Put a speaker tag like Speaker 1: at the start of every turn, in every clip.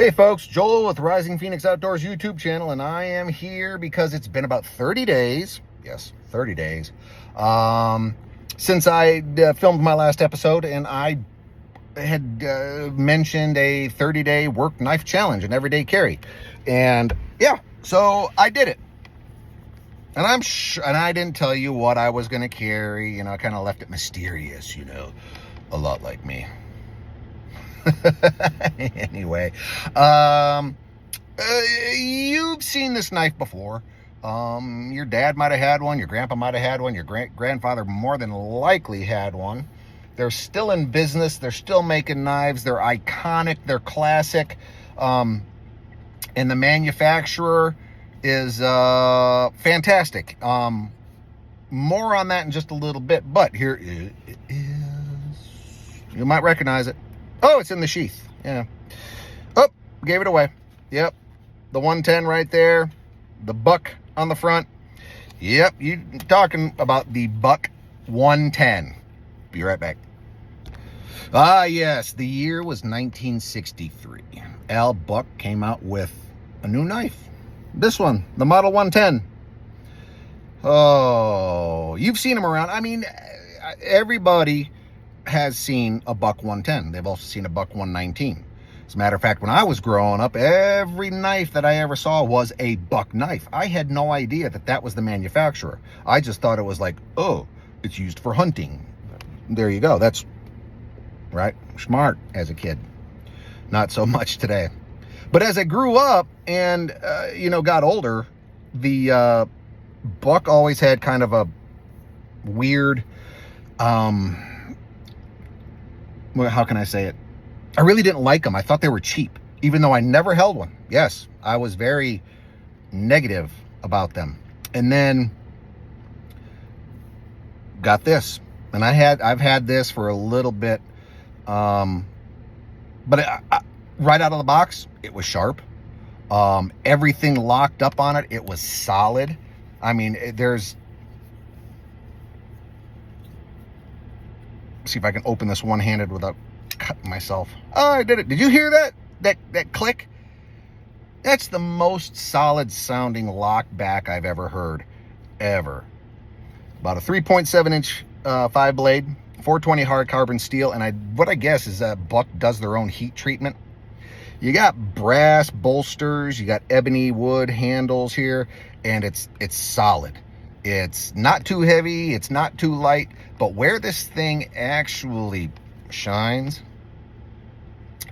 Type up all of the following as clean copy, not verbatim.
Speaker 1: Hey folks, Joel with Rising Phoenix Outdoors YouTube channel, and I am here because it's been about 30 days, yes, 30 days, since I filmed my last episode, and I had mentioned a 30-day work knife challenge, an everyday carry, and yeah, so I did it. And and I didn't tell you what I was going to carry, I kind of left it mysterious, a lot like me. Anyway, you've seen this knife before. Your dad might have had one, your grandpa might have had one, your grandfather more than likely had one. They're still in business, they're still making knives, they're iconic, they're classic, and the manufacturer is fantastic. More on that in just a little bit, but here it is. You might recognize it. Oh, it's in the sheath. Yeah. Oh, gave it away. Yep. The 110 right there. The buck on the front. Yep. You talking about the Buck 110. Be right back. Ah, yes. The year was 1963. Al Buck came out with a new knife. This one, the Model 110. Oh, you've seen them around. I mean, everybody has seen a Buck 110. They've also seen a Buck 119. As a matter of fact, when I was growing up, every knife that I ever saw was a Buck knife. I had no idea that that was the manufacturer. I just thought it was like, oh, it's used for hunting. There you go. That's right. Smart as a kid. Not so much today. But as I grew up and, got older, the Buck always had kind of a weird, how can I say it? I really didn't like them. I thought they were cheap, even though I never held one. Yes, I was very negative about them. And then got this, and I've had this for a little bit, but right out of the box, it was sharp. Everything locked up on it. It was solid. I mean, see if I can open this one-handed without cutting myself. Oh, I did it. Did you hear that? That click? That's the most solid sounding lock back I've ever heard. Ever. About a 3.7 inch 5-blade, 420 hard carbon steel, and what I guess is that Buck does their own heat treatment. You got brass bolsters, you got ebony wood handles here, and it's solid. It's not too heavy, it's not too light, but where this thing actually shines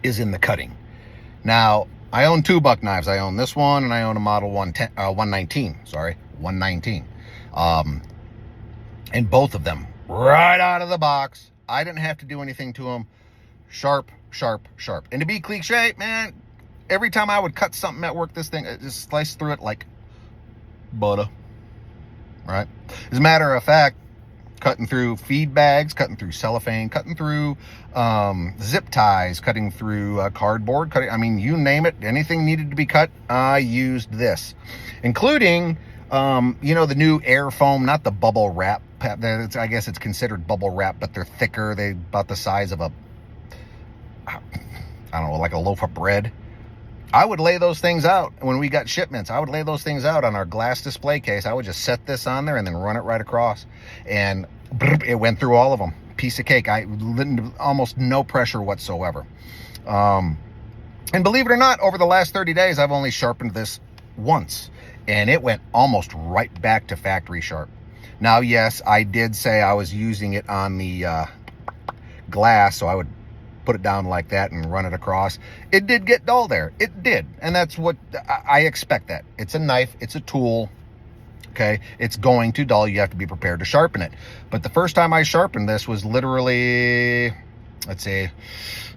Speaker 1: is in the cutting. Now, I own two Buck knives. I own this one, and I own a Model 119. Sorry, 119. And both of them, right out of the box, I didn't have to do anything to them. Sharp, sharp, sharp. And to be cliche, man, every time I would cut something at work, this thing, it just sliced through it like butter. Right? As a matter of fact, cutting through feed bags, cutting through cellophane, cutting through zip ties, cutting through cardboard, I mean, you name it, anything needed to be cut, I used this. Including, the new air foam, not the bubble wrap. I guess it's considered bubble wrap, but they're thicker. They're about the size of like a loaf of bread. I would lay those things out when we got shipments. I would lay those things out on our glass display case. I would just set this on there and then run it right across. And it went through all of them. Piece of cake. Almost no pressure whatsoever. And believe it or not, over the last 30 days, I've only sharpened this once. And it went almost right back to factory sharp. Now, yes, I did say I was using it on the glass, so I would put it down like that and run it across. It did get dull there. It did. And that's what I expect. That it's a knife, it's a tool. Okay, it's going to dull. You have to be prepared to sharpen it. But the first time I sharpened this was literally, let's say,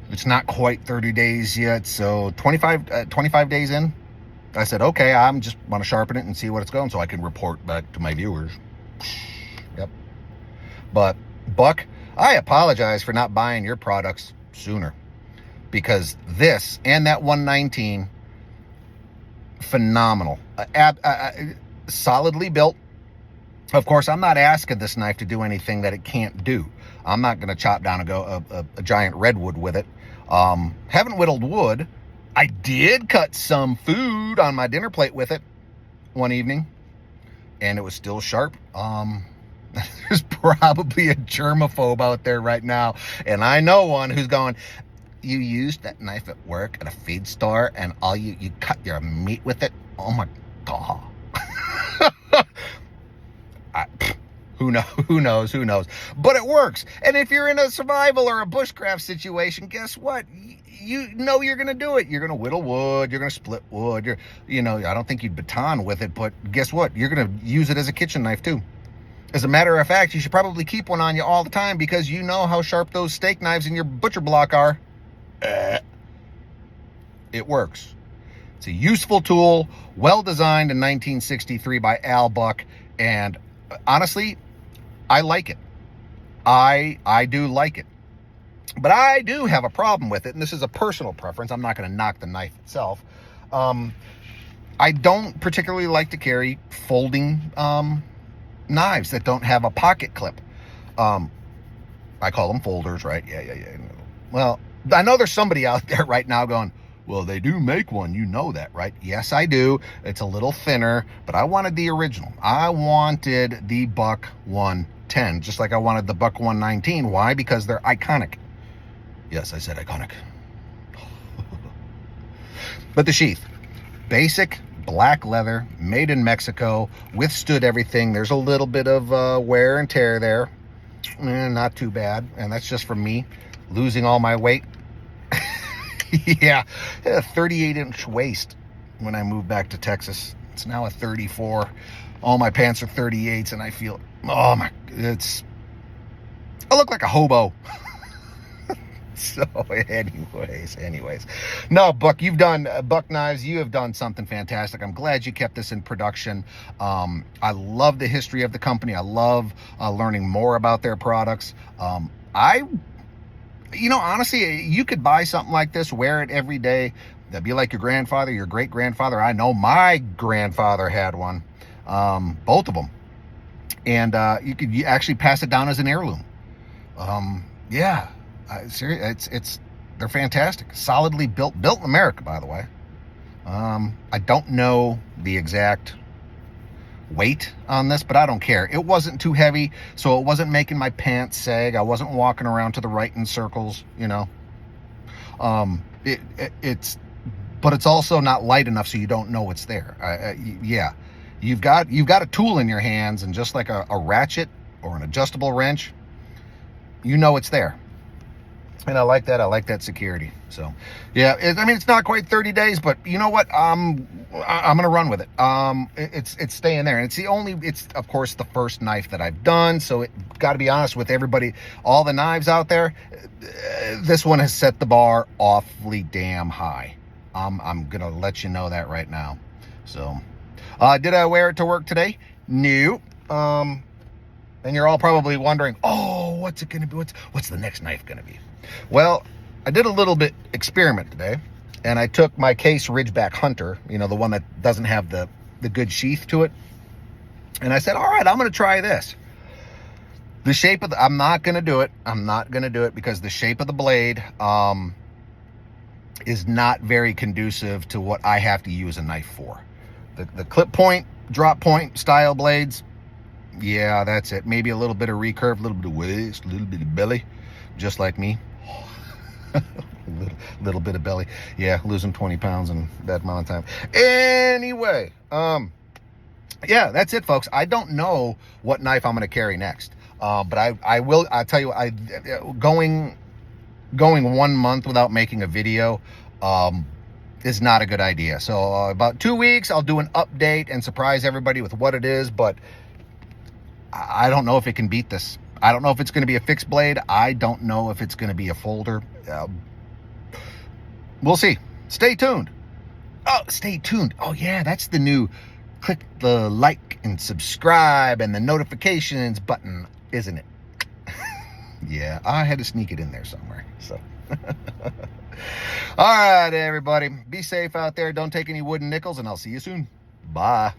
Speaker 1: it's not quite 30 days yet, so 25 days in. I said, okay, I'm just want to sharpen it and see what it's going, so I can report back to my viewers. Yep. But Buck, I apologize for not buying your products sooner, because this and that 119, phenomenal. Solidly built. Of course, I'm not asking this knife to do anything that it can't do. I'm not going to chop down a giant redwood with it. Haven't whittled wood, I did cut some food on my dinner plate with it one evening, and it was still sharp. There's probably a germaphobe out there right now, and I know one who's going, you used that knife at work at a feed store, and all you cut your meat with it? Oh my God. Who knows? But it works. And if you're in a survival or a bushcraft situation, guess what? You know you're going to do it. You're going to whittle wood. You're going to split wood. I don't think you'd baton with it, but guess what? You're going to use it as a kitchen knife too. As a matter of fact, you should probably keep one on you all the time because you know how sharp those steak knives in your butcher block are. It works. It's a useful tool, well designed in 1963 by Al Buck, and honestly, I like it. I do like it. But I do have a problem with it, and this is a personal preference. I'm not going to knock the knife itself. I don't particularly like to carry folding knives that don't have a pocket clip. I call them folders, right? Yeah. Well, I know there's somebody out there right now going, well, they do make one. You know that, right? Yes, I do. It's a little thinner, but I wanted the original. I wanted the Buck 110, just like I wanted the Buck 119. Why? Because they're iconic. Yes, I said iconic. But the sheath, basic black leather, made in Mexico, withstood everything. There's a little bit of wear and tear there. Not too bad. And that's just from me losing all my weight. Yeah, 38-inch waist when I moved back to Texas. It's now a 34. All my pants are 38s, and I feel, I look like a hobo. So anyways. No, Buck, you've done, Buck Knives, you have done something fantastic. I'm glad you kept this in production. I love the history of the company. I love learning more about their products. Honestly, you could buy something like this, wear it every day. That'd be like your grandfather, your great-grandfather. I know my grandfather had one, both of them. And you could actually pass it down as an heirloom. They're fantastic. Solidly built in America, by the way. I don't know the exact weight on this, but I don't care. It wasn't too heavy, so it wasn't making my pants sag. I wasn't walking around to the right in circles, but it's also not light enough so you don't know it's there. You've got a tool in your hands, and just like a ratchet or an adjustable wrench, you know it's there. And I like that. I like that security. So, yeah, it's not quite 30 days, but you know what? I'm going to run with it. It's staying there. And it's of course the first knife that I've done. So got to be honest with everybody, all the knives out there, this one has set the bar awfully damn high. I'm going to let you know that right now. So, did I wear it to work today? No. And you're all probably wondering, what's it going to be? What's the next knife going to be? Well, I did a little bit experiment today, and I took my Case Ridgeback Hunter, the one that doesn't have the good sheath to it. And I said, all right, I'm going to try this. The shape of I'm not going to do it. I'm not going to do it because the shape of the blade is not very conducive to what I have to use a knife for. The clip point, drop point style blades, yeah, that's it. Maybe a little bit of recurve, a little bit of waist, a little bit of belly, just like me. little bit of belly. Yeah, losing 20 pounds in that amount of time. Anyway, yeah, that's it, folks. I don't know what knife I'm going to carry next. But I will, I'll tell you, going 1 month without making a video, is not a good idea. So about 2 weeks, I'll do an update and surprise everybody with what it is, but I don't know if it can beat this. I don't know if it's going to be a fixed blade. I don't know if it's going to be a folder. We'll see. Stay tuned. Stay tuned. Oh, yeah, that's the new click the like and subscribe and the notifications button, isn't it? Yeah, I had to sneak it in there somewhere. So, all right, everybody. Be safe out there. Don't take any wooden nickels, and I'll see you soon. Bye.